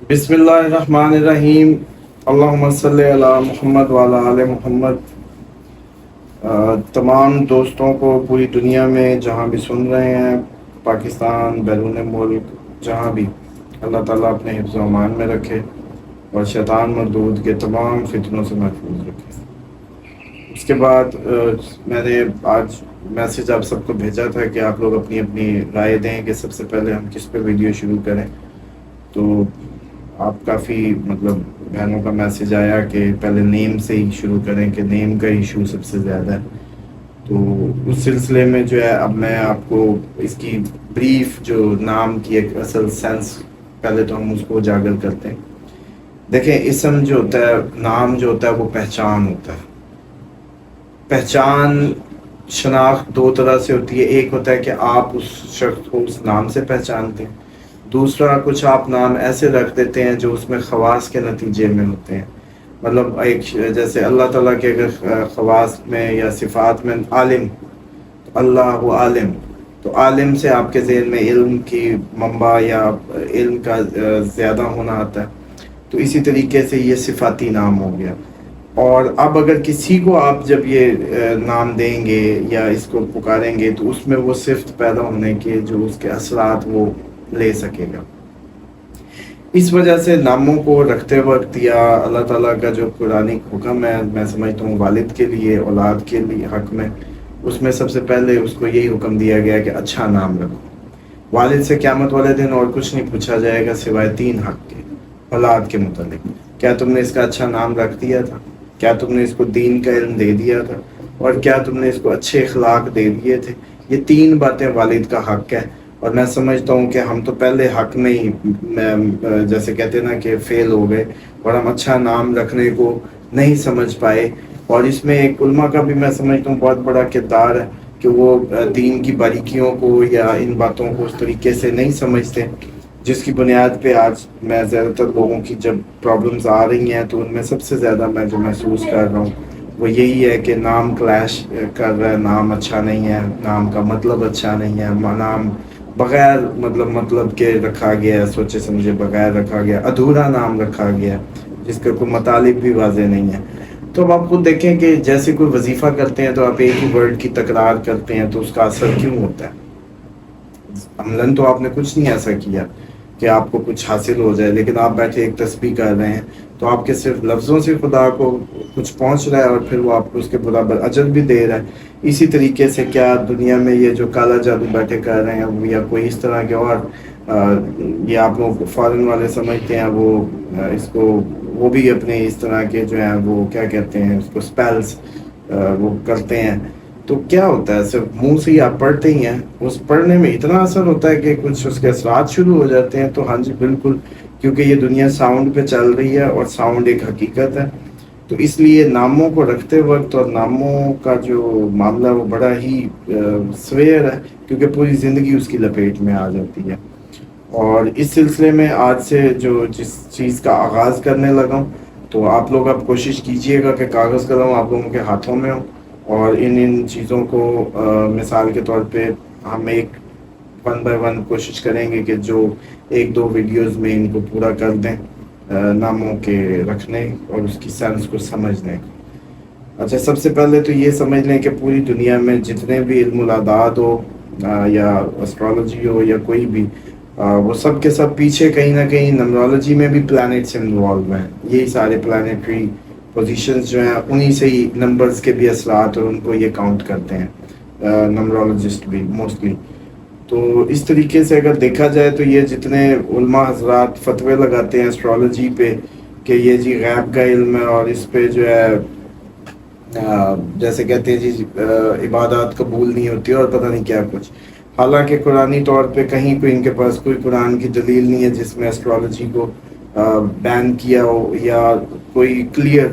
بسم اللہ الرحمن الرحیم، اللہم صلی علی محمد وعلی آل محمد۔ تمام دوستوں کو پوری دنیا میں جہاں بھی سن رہے ہیں، پاکستان، بیرون ملک، جہاں بھی، اللہ تعالیٰ اپنے حفظ و امان میں رکھے اور شیطان مردود کے تمام فتنوں سے محفوظ رکھے۔ اس کے بعد میں نے آج میسیج آپ سب کو بھیجا تھا کہ آپ لوگ اپنی اپنی رائے دیں کہ سب سے پہلے ہم کس پہ ویڈیو شروع کریں۔ تو آپ کافی بہنوں کا میسیج آیا کہ پہلے نیم سے ہی شروع کریں کہ نیم کا ایشو سب سے زیادہ ہے۔ تو اس سلسلے میں جو ہے اب میں آپ کو اس کی بریف جو نام کی ایک اصل سینس پہلے تو ہم اس کو اجاگر کرتے ہیں۔ دیکھیں، اسم جو ہوتا ہے، نام جو ہوتا ہے وہ پہچان ہوتا ہے۔ پہچان، شناخت دو طرح سے ہوتی ہے۔ ایک ہوتا ہے کہ آپ اس شخص کو اس نام سے پہچانتے ہیں، دوسرا کچھ آپ نام ایسے رکھ دیتے ہیں جو اس میں خواص کے نتیجے میں ہوتے ہیں۔ ایک جیسے اللہ تعالیٰ کے اگر خواص میں یا صفات میں عالم، تو اللہ وہ عالم، تو عالم سے آپ کے ذہن میں علم کی منبع یا علم کا زیادہ ہونا آتا ہے۔ تو اسی طریقے سے یہ صفاتی نام ہو گیا۔ اور اب اگر کسی کو آپ جب یہ نام دیں گے یا اس کو پکاریں گے تو اس میں وہ صفت پیدا ہونے کے جو اس کے اثرات وہ لے سکے گا۔ اس وجہ سے ناموں کو رکھتے وقت یا اللہ تعالیٰ کا جو قرآنی حکم ہے، میں سمجھتا ہوں والد کے لیے، اولاد کے لیے حق میں، اس میں سب سے پہلے اس کو یہی حکم دیا گیا کہ اچھا نام رکھو۔ والد سے قیامت والے دن اور کچھ نہیں پوچھا جائے گا سوائے 3 حق کے اولاد کے متعلق۔ کیا تم نے اس کا اچھا نام رکھ دیا تھا؟ کیا تم نے اس کو دین کا علم دے دیا تھا؟ اور کیا تم نے اس کو اچھے اخلاق دے دیے تھے؟ یہ 3 باتیں والد کا حق ہے۔ اور میں سمجھتا ہوں کہ ہم تو پہلے حق میں ہی جیسے کہتے ہیں نا کہ فیل ہو گئے، اور ہم اچھا نام رکھنے کو نہیں سمجھ پائے۔ اور اس میں ایک علماء کا بھی میں سمجھتا ہوں بہت بڑا کردار ہے کہ وہ دین کی باریکیوں کو یا ان باتوں کو اس طریقے سے نہیں سمجھتے، جس کی بنیاد پہ آج میں زیادہ تر لوگوں کی جب پرابلمز آ رہی ہیں تو ان میں سب سے زیادہ میں جو محسوس کر رہا ہوں وہ یہی ہے کہ نام کلیش کر رہا ہے، نام اچھا نہیں ہے، نام کا مطلب اچھا نہیں ہے، نام بغیر مطلب کے رکھا گیا ہے، سوچے سمجھے بغیر رکھا گیا، ادھورا نام رکھا گیا جس کا کوئی مطالب بھی واضح نہیں ہے۔ تو اب آپ خود دیکھیں کہ جیسے کوئی وظیفہ کرتے ہیں تو آپ ایک ہی ورڈ کی تکرار کرتے ہیں تو اس کا اثر کیوں ہوتا ہے؟ عملاً تو آپ نے کچھ نہیں ایسا کیا کہ آپ کو کچھ حاصل ہو جائے، لیکن آپ بیٹھے ایک تسبیح کر رہے ہیں تو آپ کے صرف لفظوں سے خدا کو کچھ پہنچ رہا ہے اور پھر وہ آپ کو اس کے برابر اجر بھی دے رہا ہے۔ اسی طریقے سے کیا دنیا میں یہ جو کالا جادو بیٹھے کر رہے ہیں یا کوئی اس طرح کے اور یہ آپ لوگ فارن والے سمجھتے ہیں وہ اس کو وہ بھی اپنے اس طرح کے جو ہیں وہ کیا کہتے ہیں اس کو اسپیلس وہ کرتے ہیں، تو کیا ہوتا ہے؟ صرف منہ سے ہی آپ پڑھتے ہی ہیں، اس پڑھنے میں اتنا اثر ہوتا ہے کہ کچھ اس کے اثرات شروع ہو جاتے ہیں۔ تو ہاں جی بالکل، کیونکہ یہ دنیا ساؤنڈ پہ چل رہی ہے اور ساؤنڈ ایک حقیقت ہے۔ تو اس لیے ناموں کو رکھتے وقت اور ناموں کا جو معاملہ وہ بڑا ہی سویر ہے، کیونکہ پوری زندگی اس کی لپیٹ میں آ جاتی ہے۔ اور اس سلسلے میں آج سے جو جس چیز کا آغاز کرنے لگا ہوں تو آپ لوگ اب کوشش کیجئے گا کہ کاغذ قلم آپ لوگوں کے ہاتھوں میں ہو، اور ان چیزوں کو مثال کے طور پہ ہم ایک 1 بائی 1 کوشش کریں گے کہ جو 1-2 ویڈیوز میں ان کو پورا کر دیں، ناموں کے رکھنے اور اس کی سینس کو سمجھنے کو۔ اچھا، سب سے پہلے تو یہ سمجھ لیں کہ پوری دنیا میں جتنے بھی علم الاعداد ہو یا اسٹرالوجی ہو یا کوئی بھی، وہ سب کے سب پیچھے کہیں نہ کہیں نمرولوجی میں بھی پلانٹس انوالو ہیں۔ یہی سارے پلانیٹری پوزیشنز جو ہیں انہی سے ہی نمبرز کے بھی اثرات اور ان کو یہ کاؤنٹ کرتے ہیں نمرولوجسٹ بھی موسٹلی۔ تو اس طریقے سے اگر دیکھا جائے تو یہ جتنے علماء حضرات فتوے لگاتے ہیں اسٹرالوجی پہ کہ یہ جی غیب کا علم ہے اور اس پہ جو ہے جیسے کہتے ہیں جی عبادات قبول نہیں ہوتی اور پتہ نہیں کیا کچھ، حالانکہ قرآنی طور پہ کہیں کوئی ان کے پاس کوئی قرآن کی دلیل نہیں ہے جس میں اسٹرالوجی کو بین کیا ہو، یا کوئی کلیئر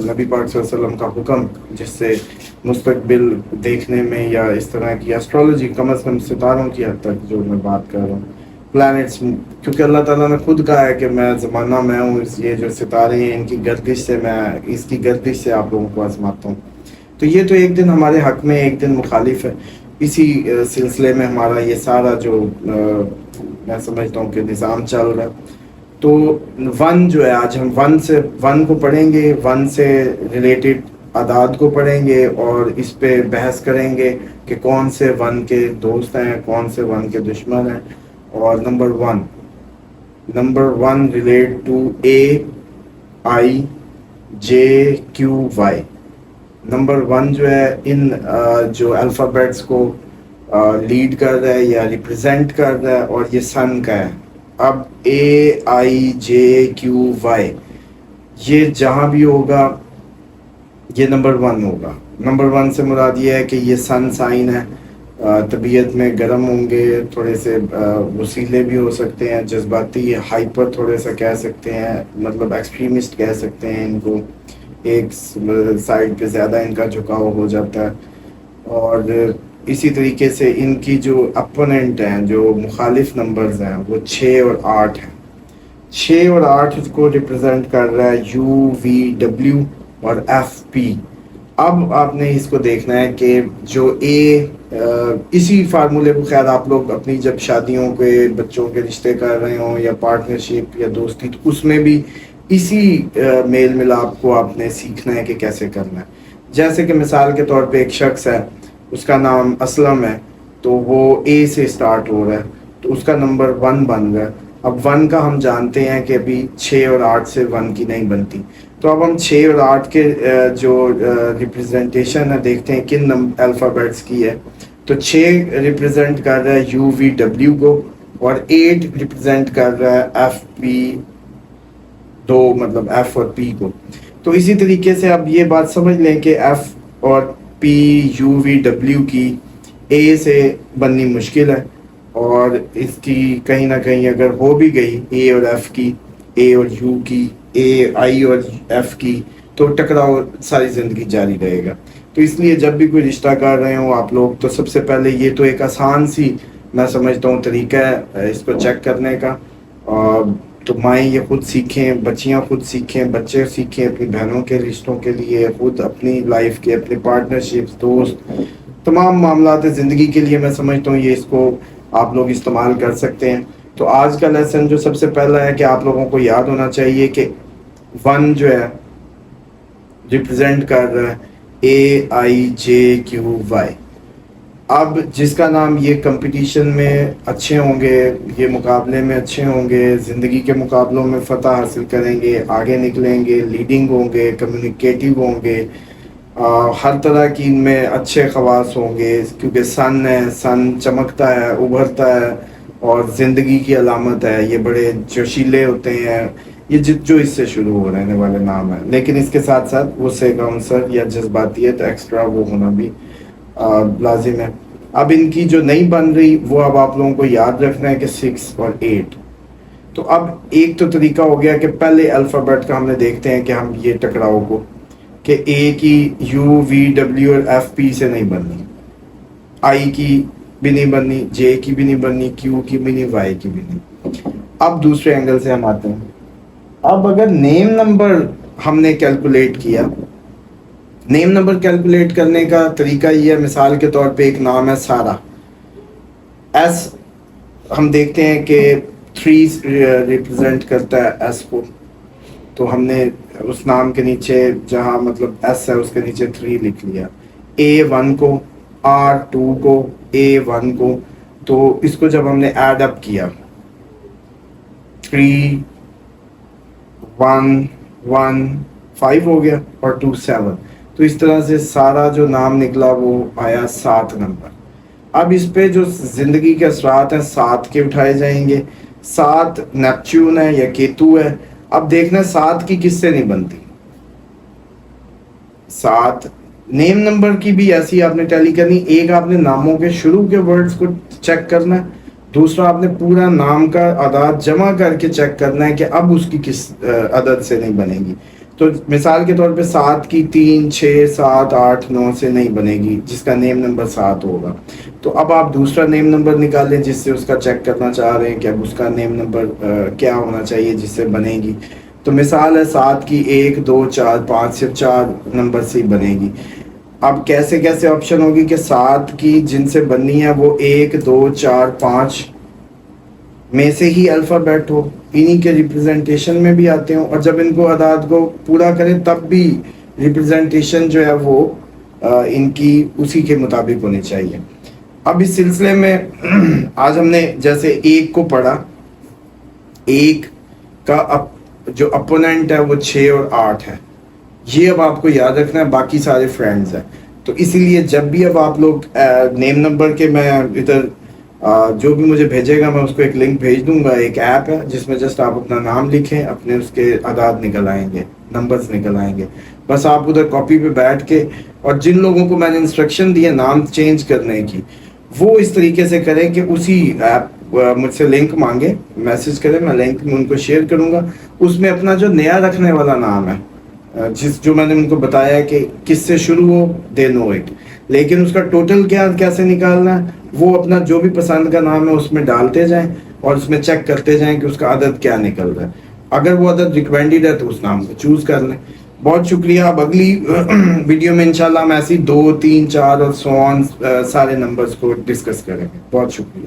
نبی پاک صلی اللہ علیہ وسلم کا حکم جس سے مستقبل دیکھنے میں یا اس طرح کی اسٹرالوجی کم از کم ستاروں کی حد تک جو میں بات کر رہا ہوں پلانٹس، کیونکہ اللہ تعالیٰ نے خود کہا ہے کہ میں زمانہ میں ہوں، یہ جو ستارے ہیں ان کی گردش سے میں اس کی گردش سے آپ لوگوں کو آزماتا ہوں۔ تو یہ تو ایک دن ہمارے حق میں ایک دن مخالف ہے۔ اسی سلسلے میں ہمارا یہ سارا جو میں سمجھتا ہوں کہ نظام چل رہا ہے۔ تو ون جو ہے آج ہم ون کو پڑھیں گے، ون سے ریلیٹڈ اعداد کو پڑھیں گے اور اس پہ بحث کریں گے کہ کون سے ون کے دوست ہیں، کون سے ون کے دشمن ہیں. اور number one relate to AIJQY. Number one جو ہے ان جو الفابیٹس کو لیڈ کر رہا ہے یا ریپرزینٹ کر رہا ہے، اور یہ سن کا ہے. اب AIJQY یہ جہاں بھی ہوگا یہ نمبر ون ہوگا. نمبر ون سے مراد یہ ہے کہ یہ سن سائن ہے، طبیعت میں گرم ہوں گے، تھوڑے سے وسیلے بھی ہو سکتے ہیں، جذباتی، ہائپر تھوڑے سا کہہ سکتے ہیں، مطلب ایکسٹریمسٹ کہہ سکتے ہیں ان کو، ایک سائڈ پہ زیادہ ان کا جھکاؤ ہو جاتا ہے. اور اسی طریقے سے ان کی جو اپوننٹ ہیں، جو مخالف نمبرز ہیں، وہ 6 اور 8 ہیں. 6 اور 8 اس کو ریپرزینٹ کر رہا ہے UVW اور FP. اب آپ نے اس کو دیکھنا ہے کہ جو اسی فارمولے کو خیر آپ لوگ اپنی جب شادیوں کے بچوں کے رشتے کر رہے ہوں یا پارٹنرشپ یا دوستی، تو اس میں بھی اسی میل ملاپ کو آپ نے سیکھنا ہے کہ کیسے کرنا ہے. جیسے کہ مثال کے طور پہ ایک شخص ہے، اس کا نام اسلم ہے، تو وہ A سے سٹارٹ ہو رہا ہے، تو اس کا نمبر 1 بن گیا. اب 1 کا ہم جانتے ہیں کہ ابھی 6 اور 8 سے 1 کی نہیں بنتی، تو اب ہم 6 اور 8 کے جو ریپرزنٹیشن ہے دیکھتے ہیں کن الفابیٹس کی ہے. تو 6 ریپرزینٹ کر رہا ہے UVW کو، اور 8 ریپرزینٹ کر رہا ہے FP، مطلب F اور P کو. تو اسی طریقے سے اب یہ بات سمجھ لیں کہ F اور P UVW کی A سے بننی مشکل ہے، اور اس کی کہیں نہ کہیں اگر ہو بھی گئی A اور F کی، A اور U کی، I اور F کی، تو ٹکراؤ ساری زندگی جاری رہے گا. تو اس لیے جب بھی کوئی رشتہ کر رہے ہوں آپ لوگ، تو سب سے پہلے یہ تو ایک آسان سی میں سمجھتا ہوں طریقہ ہے اس کو چیک کرنے کا. تو مائیں یہ خود سیکھیں، بچیاں خود سیکھیں، بچے سیکھیں اپنی بہنوں کے رشتوں کے لیے، خود اپنی لائف کے، اپنے پارٹنرشپس، دوست، تمام معاملات زندگی کے لیے میں سمجھتا ہوں یہ اس کو آپ لوگ استعمال کر سکتے ہیں. تو آج کا لیسن جو سب سے پہلا ہے کہ آپ لوگوں کو یاد ہونا چاہیے کہ 1 جو ہے ریپرزینٹ کر رہا ہے AIJQY. اب جس کا نام یہ کمپٹیشن میں اچھے ہوں گے، یہ مقابلے میں اچھے ہوں گے، زندگی کے مقابلوں میں فتح حاصل کریں گے، آگے نکلیں گے، لیڈنگ ہوں گے، کمیونیکیٹیو ہوں گے، ہر طرح کی ان میں اچھے خواص ہوں گے، کیونکہ سن ہے، سن چمکتا ہے، ابھرتا ہے اور زندگی کی علامت ہے. یہ بڑے جوشیلے ہوتے ہیں، یہ جو اس سے شروع ہو رہنے والے نام ہیں، لیکن اس کے ساتھ ساتھ غصے کا عنصر یا جذباتیت ایکسٹرا وہ ہونا بھی لازم ہے. اب ان کی جو نہیں بن رہی وہ اب آپ لوگوں کو یاد رکھنا ہے کہ 6 اور 8. تو اب ایک تو طریقہ ہو گیا کہ پہلے الفابیٹ کا ہم نے دیکھتے ہیں کہ ہم یہ ٹکراؤ کو کہ A کی UVW اور FP سے نہیں بننی، I کی بھی نہیں بننی، J کی بھی نہیں بننی، Q کی بھی نہیں، Y کی بھی نہیں. اب دوسرے اینگل سے ہم آتے ہیں. اب اگر نیم نمبر ہم نے کیلکولیٹ کیا، نیم نمبر کیلکولیٹ کرنے کا طریقہ یہ ہے، مثال کے طور پہ ایک نام ہے سارا، ایس ہم دیکھتے ہیں کہ 3 ریپرزینٹ کرتا ہے ایس کو، تو ہم نے اس نام کے نیچے جہاں مطلب ایس ہے اس کے نیچے 3 لکھ لیا. A1 کو، R2 کو، A1 کو، تو اس کو جب ہم نے ایڈ اپ کیا 3 1 1 5 ہو گیا اور 2 7، تو اس طرح سے سارا جو نام نکلا وہ آیا 7 نمبر. اب اس پہ جو زندگی کے اثرات ہیں 7 کے اٹھائے جائیں گے. 7 نیپچون ہے یا کیتو ہے. اب دیکھنا 7 کی کس سے نہیں بنتی. 7 نیم نمبر کی بھی ایسی آپ نے ٹیلی کرنی. ایک آپ نے ناموں کے شروع کے ورڈز کو چیک کرنا ہے، دوسرا آپ نے پورا نام کا اعداد جمع کر کے چیک کرنا ہے کہ اب اس کی کس عدد سے نہیں بنے گی. تو مثال کے طور پہ 7 کی 3 6 7 8 9 سے نہیں بنے گی جس کا نیم نمبر 7 ہوگا. تو اب آپ دوسرا نیم نمبر نکالیں جس سے اس کا چیک کرنا چاہ رہے ہیں کہ اب اس کا نیم نمبر کیا ہونا چاہیے جس سے بنے گی. تو مثال ہے 7 کی 1 2 4 5 صرف 4 نمبر سے ہی بنے گی. اب کیسے کیسے آپشن ہوگی کہ 7 کی جن سے بننی ہے وہ 1 2 4 5 میں سے ہی الفابیٹ ہو. انہی کے ریپرزنٹیشن میں بھی آتے ہوں, اور جب ان کو اعداد کو پورا کریں تب بھی ریپرزنٹیشن جو ہے وہ ان کی اسی کے مطابق ہونی چاہیے. اب اس سلسلے میں آج ہم نے جیسے ایک کو پڑھا, ایک کا جو اپوننٹ ہے وہ 6 اور 8 ہے, یہ اب آپ کو یاد رکھنا ہے, باقی سارے فرینڈز ہیں. تو اسی لیے جب بھی اب آپ لوگ نیم نمبر کے, میں ادھر جو بھی مجھے بھیجے گا میں اس کو ایک لنک بھیج دوں گا, ایک ایپ ہے جس میں جسٹ آپ اپنا نام لکھیں, اپنے اس کے اعداد نکل آئیں گے, نمبرز نکل آئیں گے. بس آپ ادھر کاپی پہ بیٹھ کے, اور جن لوگوں کو میں نے انسٹرکشن دی ہے نام چینج کرنے کی, وہ اس طریقے سے کریں کہ اسی ایپ مجھ سے لنک مانگے, میسج کریں, میں لنک ان کو شیئر کروں گا. اس میں اپنا جو نیا رکھنے والا نام ہے, جو میں نے ان کو بتایا ہے کہ کس سے شروع ہو, دے نو اٹ, لیکن اس کا ٹوٹل کیسے نکالنا ہے, وہ اپنا جو بھی پسند کا نام ہے اس میں ڈالتے جائیں, اور اس میں چیک کرتے جائیں کہ اس کا عدد کیا نکل رہا ہے. اگر وہ عدد ریکمینڈیڈ ہے تو اس نام کو چوز کر لیں. بہت شکریہ. اب اگلی ویڈیو میں انشاءاللہ ہم ایسی 2 3 4 اور سو آن سارے نمبرز کو ڈسکس کریں گے. بہت شکریہ.